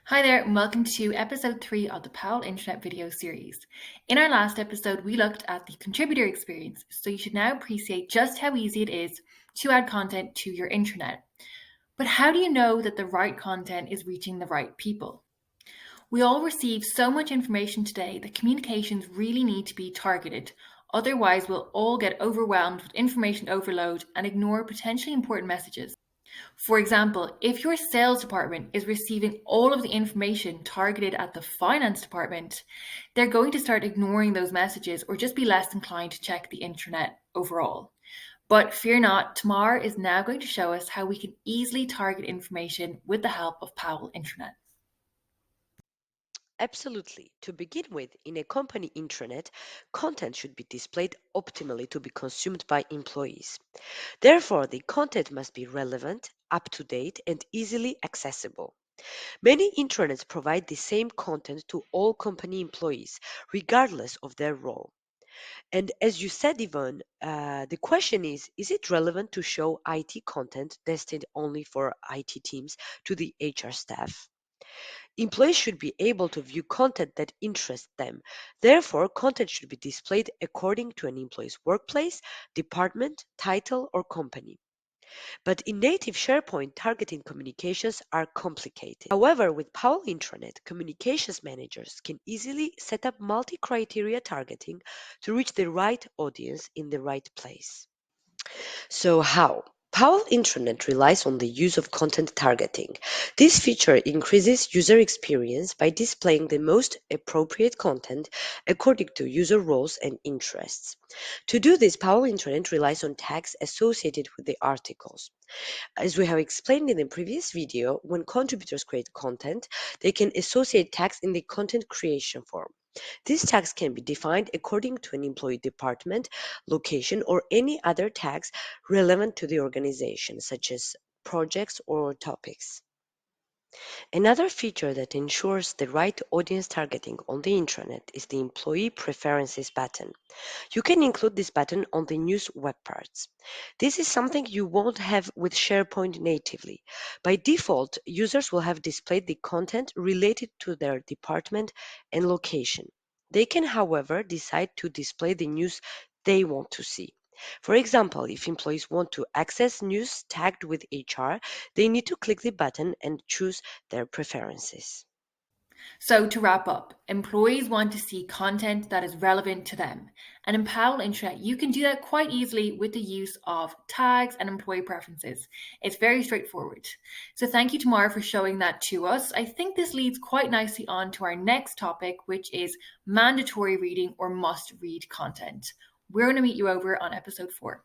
Hi there, and welcome to episode 3 of the Powell Intranet video series. In our last episode, we looked at the contributor experience, so you should now appreciate just how easy it is to add content to your intranet. But how do you know that the right content is reaching the right people? We all receive so much information today that communications really need to be targeted. Otherwise, we'll all get overwhelmed with information overload and ignore potentially important messages. For example, if your sales department is receiving all of the information targeted at the finance department, they're going to start ignoring those messages or just be less inclined to check the intranet overall. But fear not, Tamar is now going to show us how we can easily target information with the help of Powell Intranet. Absolutely. To begin with, in a company intranet, content should be displayed optimally to be consumed by employees. Therefore, the content must be relevant, up to date, and easily accessible. Many intranets provide the same content to all company employees, regardless of their role. And as you said, Yvonne, the question is it relevant to show IT content destined only for IT teams to the HR staff? Employees should be able to view content that interests them. Therefore, content should be displayed according to an employee's workplace, department, title, or company. But in native SharePoint, targeting communications are complicated. However, with Powell Intranet, communications managers can easily set up multi-criteria targeting to reach the right audience in the right place. So how? Powell Intranet relies on the use of content targeting. This feature increases user experience by displaying the most appropriate content according to user roles and interests. To do this, Powell Intranet relies on tags associated with the articles. As we have explained in the previous video, when contributors create content, they can associate tags in the content creation form. These tags can be defined according to an employee department, location, or any other tags relevant to the organization, such as projects or topics. Another feature that ensures the right audience targeting on the intranet is the Employee Preferences button. You can include this button on the news web parts. This is something you won't have with SharePoint natively. By default, users will have displayed the content related to their department and location. They can, however, decide to display the news they want to see. For example, if employees want to access news tagged with HR, they need to click the button and choose their preferences. So to wrap up, employees want to see content that is relevant to them. And in Powell Intranet, you can do that quite easily with the use of tags and employee preferences. It's very straightforward. So thank you, Tamar, for showing that to us. I think this leads quite nicely on to our next topic, which is mandatory reading or must read content. We're going to meet you over on episode 4.